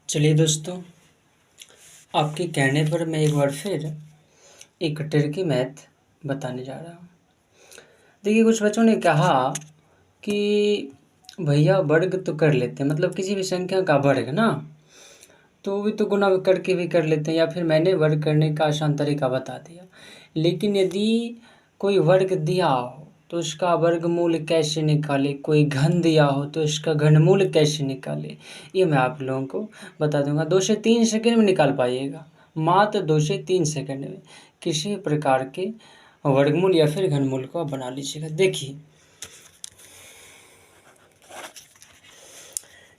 चलिए दोस्तों, आपके कहने पर मैं एक बार फिर एक ट्रिकी मैथ बताने जा रहा हूँ। देखिए, कुछ बच्चों ने कहा कि भैया वर्ग तो कर लेते हैं, मतलब किसी भी संख्या का वर्ग ना, तो भी तो गुणा करके भी कर लेते हैं, या फिर मैंने वर्ग करने का आसान तरीका बता दिया। लेकिन यदि कोई वर्ग दिया हो तो उसका वर्गमूल कैसे निकाले, कोई घन दिया हो तो इसका घनमूल कैसे निकाले, ये मैं आप लोगों को बता दूंगा। 2 से 3 सेकंड में निकाल पाइएगा, मात्र 2 से 3 सेकंड में किसी प्रकार के वर्गमूल या फिर घनमूल को आप बना लीजिएगा। देखिए,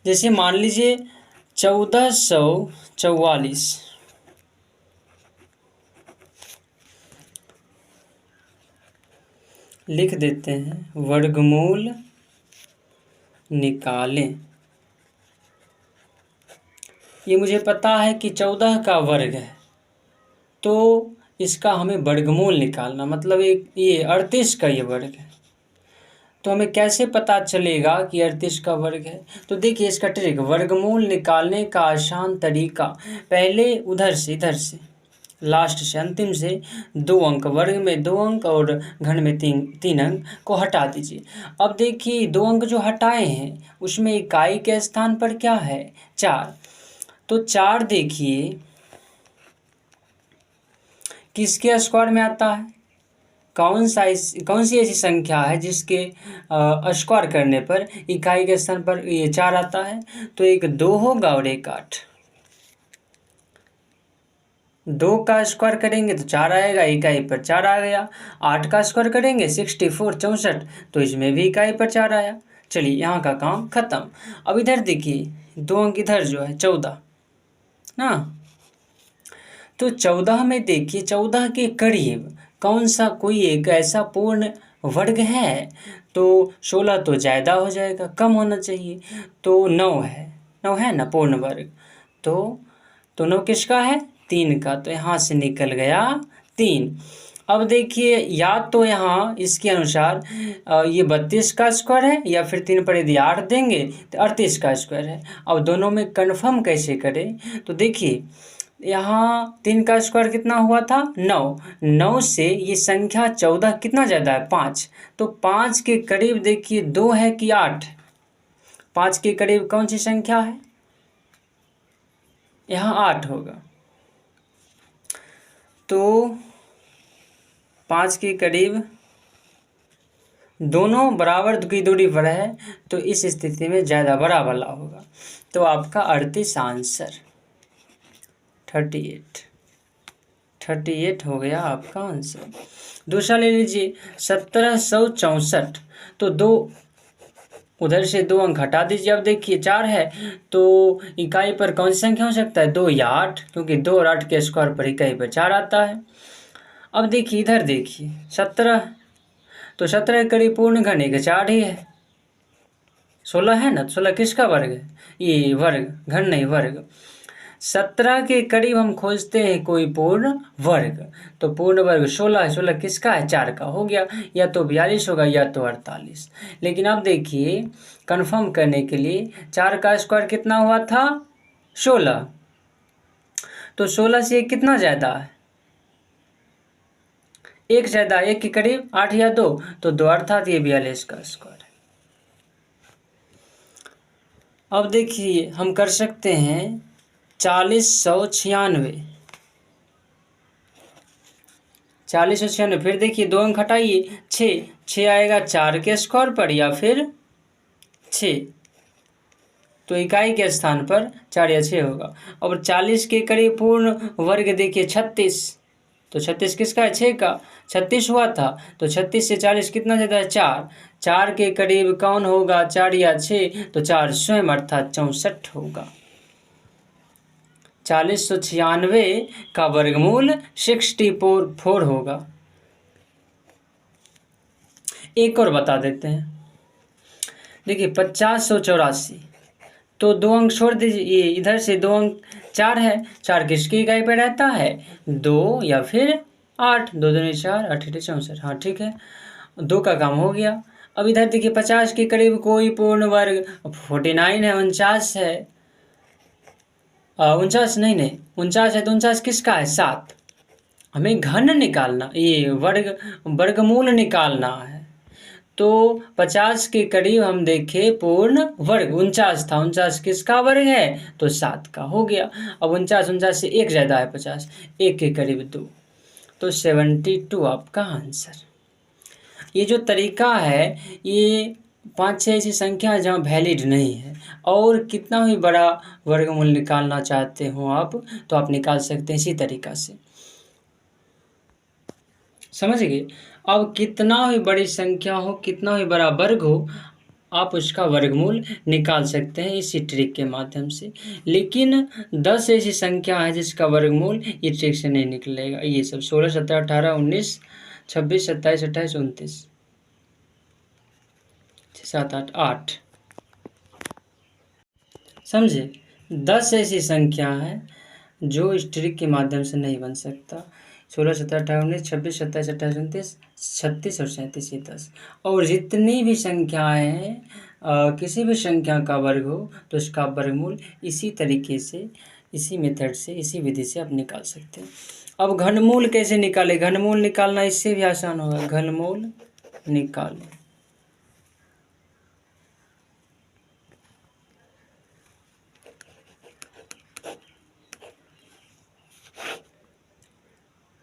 जैसे मान लीजिए 1444 लिख देते हैं, वर्गमूल निकालें। ये मुझे पता है कि 14 का वर्ग है, तो इसका हमें वर्गमूल निकालना, मतलब एक ये 38 का ये वर्ग है। तो हमें कैसे पता चलेगा कि 38 का वर्ग है? तो देखिए इसका ट्रिक, वर्गमूल निकालने का आसान तरीका, पहले उधर से इधर से लास्ट से अंतिम से 2 अंक, वर्ग में 2 अंक और घन में 3 अंक को हटा दीजिए। अब देखिए 2 अंक जो हटाए हैं उसमें इकाई के स्थान पर क्या है? 4। तो 4 देखिए किसके स्क्वायर में आता है? कौन सी ऐसी संख्या है जिसके स्क्वायर करने पर इकाई के स्थान पर ये 4 आता है? तो एक 2 होगा और एक 8। 2 का स्क्वायर करेंगे तो 4 आएगा, इकाई पर 4 आ गया। 8 का स्क्वायर करेंगे 64 64, तो इसमें भी इकाई पर 4 आया। चलिए यहाँ का काम खत्म। अब इधर देखिए 2 अंक इधर जो है 14 ना, तो 14 में देखिए 14 के करीब कौन सा कोई एक ऐसा पूर्ण वर्ग है? तो 16 तो ज़्यादा हो जाएगा, कम होना चाहिए। तो 9 है, 9 है ना पूर्ण वर्ग। तो 9 किसका है? 3 का। तो यहाँ से निकल गया 3। अब देखिए या तो यहाँ इसके अनुसार ये 32 का स्क्वायर है, या फिर 3 पर यदि 8 देंगे तो 38 का स्क्वायर है। अब दोनों में कन्फर्म कैसे करें? तो देखिए यहाँ 3 का स्क्वायर कितना हुआ था? 9। 9 से ये संख्या 14 कितना ज़्यादा है? 5। तो 5 के करीब देखिए 2 है कि 8? 5 के करीब कौन सी संख्या है? यहाँ 8 होगा। तो 5 के करीब दोनों बराबर की दूरी पर है, तो इस स्थिति में ज़्यादा बड़ा वाला होगा। तो आपका 38 आंसर 38 हो गया आपका आंसर। दूसरा ले लीजिए 1764। तो 2 उधर से 2 अंक हटा दीजिए। अब देखिए 4 है तो इकाई पर कौन सी संख्या हो सकता है? 2 या 8, क्योंकि 2 और 8 के स्क्वायर पर इकाई पर 4 आता है। अब देखिए इधर देखिए 17, तो 17 के करीब पूर्ण घन एक 4 ही है। 16 है ना, 16 किसका वर्ग है? ये वर्ग, घन नहीं वर्ग। 17 के करीब हम खोजते हैं कोई पूर्ण वर्ग, तो पूर्ण वर्ग 16 है। 16 किसका है? 4 का। हो गया, या तो 42 होगा या तो 48। लेकिन अब देखिए कंफर्म करने के लिए 4 का स्क्वायर कितना हुआ था? 16। तो 16 से कितना ज़्यादा है? 1 ज़्यादा, 1 के करीब 8 या 2, तो 2 अर्थात ये 42 का स्क्वायर है। अब देखिए हम कर सकते हैं 4096। 4096, फिर देखिए 2 अंक हटाइए, 6 आएगा 4 के स्क्वायर पर या फिर 6, तो इकाई के स्थान पर 4 या 6 होगा। और 40 के करीब पूर्ण वर्ग देखिए 36, तो 36 किसका है? 6 का। 36 हुआ था, तो 36 से 40 कितना ज़्यादा है? 4। 4 के करीब कौन होगा? 4 या 6, तो 4 स्वयं अर्थात 64 होगा। 4096 का वर्गमूल 64 होगा। एक और बता देते हैं, देखिए 5084। तो 2 अंक छोड़ दीजिए, ये इधर से 2 अंक 4 है, 4 किसकी इकाई पे रहता है? 2 या फिर 8। 2 दूनी 4, 8 8 64। हाँ ठीक है, 2 का काम हो गया। अब इधर देखिए 50 के करीब कोई पूर्ण वर्ग 49 है, 49 है। 49 नहीं नहीं 49 है तो 49 किसका है 7। हमें घन निकालना, ये वर्गमूल निकालना है। तो 50 के करीब हम देखे पूर्ण वर्ग 49 था, 49 किसका वर्ग है तो 7 का हो गया। अब 49 से एक ज़्यादा है 50, एक के करीब 2, तो 72 आपका आंसर। ये जो तरीका है ये 5-6 ऐसी संख्या है जहाँ वैलिड नहीं है, और कितना भी बड़ा वर्गमूल निकालना चाहते हो आप तो आप निकाल सकते हैं इसी तरीका से, समझ गए। अब कितना भी बड़ी संख्या हो, कितना भी बड़ा वर्ग हो, आप उसका वर्गमूल निकाल सकते हैं इसी ट्रिक के माध्यम से। लेकिन 10 ऐसी संख्या है जिसका वर्गमूल ये ट्रिक से नहीं निकलेगा। ये सब 16, 17, 18, 19, 26, 27, 28, 29, 7, 8, 8, समझे। 10 ऐसी संख्या है जो इस ट्रिक के माध्यम से नहीं बन सकता। 16, 17, 18, 19, 26, 27, 28, 29, 36 और 37, ये 10। और जितनी भी संख्याएं हैं किसी भी संख्या का वर्ग हो तो उसका वर्गमूल इसी तरीके से, इसी मेथड से, इसी विधि से आप निकाल सकते हैं। अब घनमूल कैसे निकाले? घनमूल निकालना इससे भी आसान होगा। घनमूल निकालें,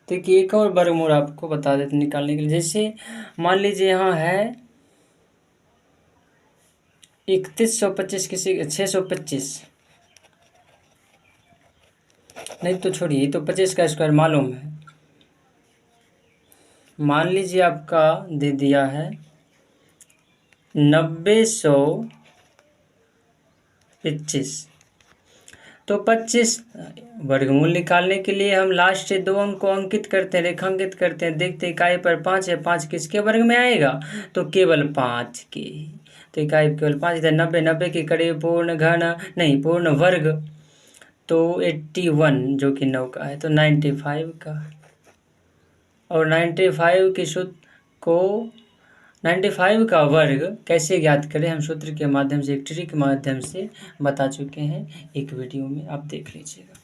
देखिए एक और वर्गमूल आपको बता देते निकालने के लिए। जैसे मान लीजिए यहाँ है 3125, किसी 625, नहीं तो छोड़िए, तो 25 का स्क्वायर मालूम है। मान लीजिए आपका दे दिया है 9,125, तो 25 वर्गमूल निकालने के लिए हम लास्ट से 2 अंक को अंकित करते हैं, रेखांकित करते हैं। देखते इकाई पर 5 है, 5 किसके वर्ग में आएगा तो केवल 5 के। तो इकाई केवल 5, इधर 90 के करीब पूर्ण घन नहीं पूर्ण वर्ग, तो 81 जो कि 9 का है, तो 95 का। और 95 की सूत्र को 95 का वर्ग कैसे ज्ञात करें हम सूत्र के माध्यम से, एक ट्रिक के माध्यम से बता चुके हैं एक वीडियो में, आप देख लीजिएगा।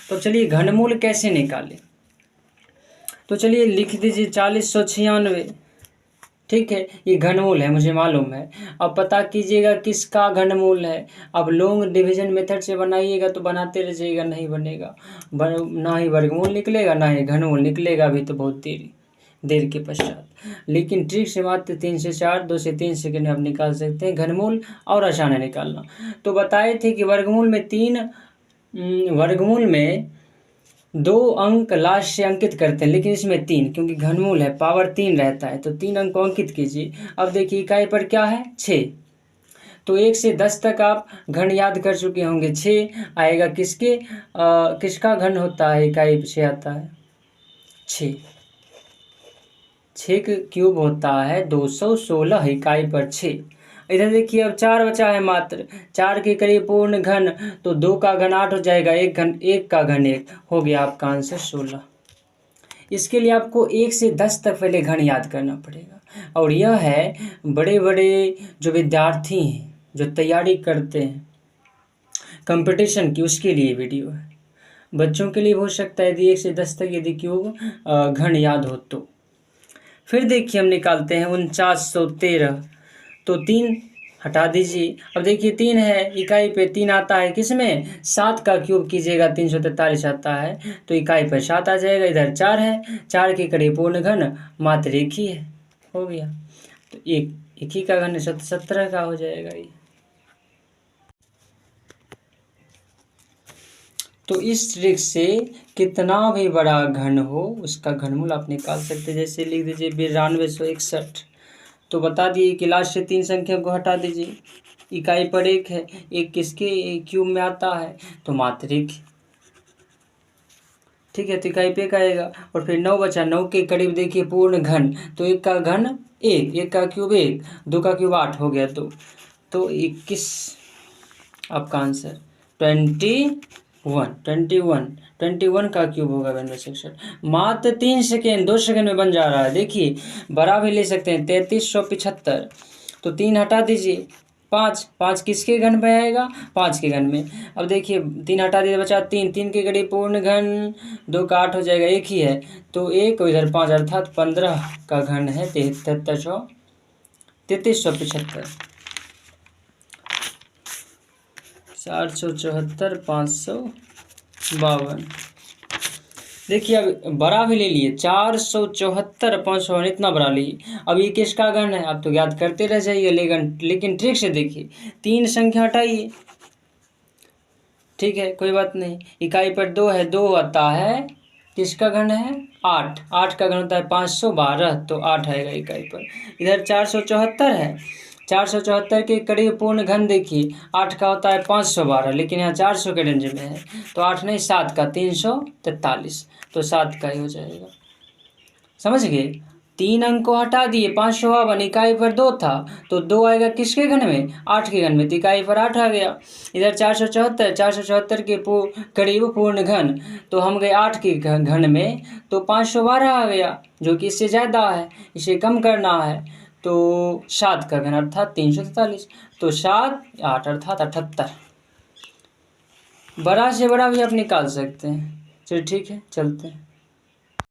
तो चलिए घनमूल कैसे निकालें, तो चलिए लिख दीजिए 4096, ठीक है, ये घनमूल है मुझे मालूम है। अब पता कीजिएगा किसका घनमूल है। अब लॉन्ग डिवीजन मेथड से बनाइएगा तो बनाते रहिएगा, नहीं बनेगा, ना ही वर्गमूल निकलेगा ना ही घनमूल निकलेगा, अभी तो बहुत देर के पश्चात। लेकिन ट्रिक से मात्र 3 से 4, 2 से 3 सेकंड में आप निकाल सकते हैं घनमूल, और आसान है निकालना। तो बताए थे कि वर्गमूल में 2 अंक लास्ट से अंकित करते हैं, लेकिन इसमें 3, क्योंकि घनमूल है पावर 3 रहता है, तो 3 अंक को अंकित कीजिए। अब देखिए इकाई पर क्या है 6, तो 1 से 10 तक आप घन याद कर चुके होंगे। 6 आएगा किसका घन होता है, इकाई से आता है 6 का क्यूब होता है 216, इकाई पर 6। इधर देखिए अब 4 बचा है मात्र, 4 के करीब पूर्ण घन, तो 2 का घन 8 हो जाएगा, 1 का घन 1 हो गया, आपका आंसर 16। इसके लिए आपको 1 से 10 तक पहले घन याद करना पड़ेगा। और यह है बड़े बड़े जो विद्यार्थी हैं जो तैयारी करते हैं कंपटीशन की, उसके लिए वीडियो है। बच्चों के लिए हो सकता है यदि 1 से 10 तक यदि क्यूब घन याद हो तो। फिर देखिए हम निकालते हैं 4913, तो 3 हटा दीजिए। अब देखिए 3 है, इकाई पे 3 आता है किसमें, 7 का क्यूब कीजिएगा 343 आता है, तो इकाई पर 7 आ जाएगा। इधर 4 है, 4 के करीब पूर्ण घन मात्र 1 ही है, हो गया, तो एक ही का घन 17 का हो जाएगा ये। तो इस ट्रिक से कितना भी बड़ा घन हो उसका घनमूल आप निकाल सकते हैं। जैसे लिख दीजिए 9261, तो बता दिए कि लास्ट से 3 संख्या को हटा दीजिए, इकाई पर 1 है, 1 किसके क्यूब में आता है तो मात्र 1, ठीक है, तो इकाई पे 1 आएगा। और फिर 9 बचा, 9 के करीब देखिए पूर्ण घन, तो 1 का घन 1, 1 का क्यूब 1, 2 का क्यूब 8 हो गया, तो 21 आपका आंसर। 21 का क्यूब होगा 6266, मात्र 3 सेकेंड 2 सेकेंड में बन जा रहा है। देखिए बड़ा भी ले सकते हैं 3375, तो 3 हटा दीजिए, 5, 5 किसके घन में आएगा? 5 के घन में। अब देखिए 3 हटा दिया, बचा 3, 3 के करीब पूर्ण घन, 2 का 8 हो जाएगा, एक ही है तो 1 और इधर 5 अर्थात 15 का घन है 3375। 474 552। देखिए अब बड़ा भी ले लिए, 474 552 इतना बड़ा लिए। अब ये किसका घन है? आप तो याद करते रह जाइए, लेकिन ट्रिक से देखिए, 3 संख्या हटाइए, ठीक है कोई बात नहीं। इकाई पर 2 है, 2 आता है किसका घन है? 8, 8 का घन होता है 512, तो 8 आएगा इकाई पर। इधर 474 है, 474 के करीब पूर्ण घन देखिए, 8 का होता है 512, लेकिन यहाँ 400 के रेंज में है, तो 8 नहीं 7 का 343, तो 7 का ही हो जाएगा। समझ गए? 3 अंक को हटा दिए, 552 इकाई पर 2 था, तो 2 आएगा किसके घन में? 8 के घन में, तो इकाई पर 8 आ गया। इधर 474 के करीब पूर्ण घन, तो हम गए 8 के घन में, तो 512 आ गया, जो कि इससे ज़्यादा है, इसे कम करना है, तो 7 का घन अर्थात 343, तो 7 8 अर्थात 78। बड़ा से बड़ा भी आप निकाल सकते हैं। चलिए ठीक है, चलते हैं।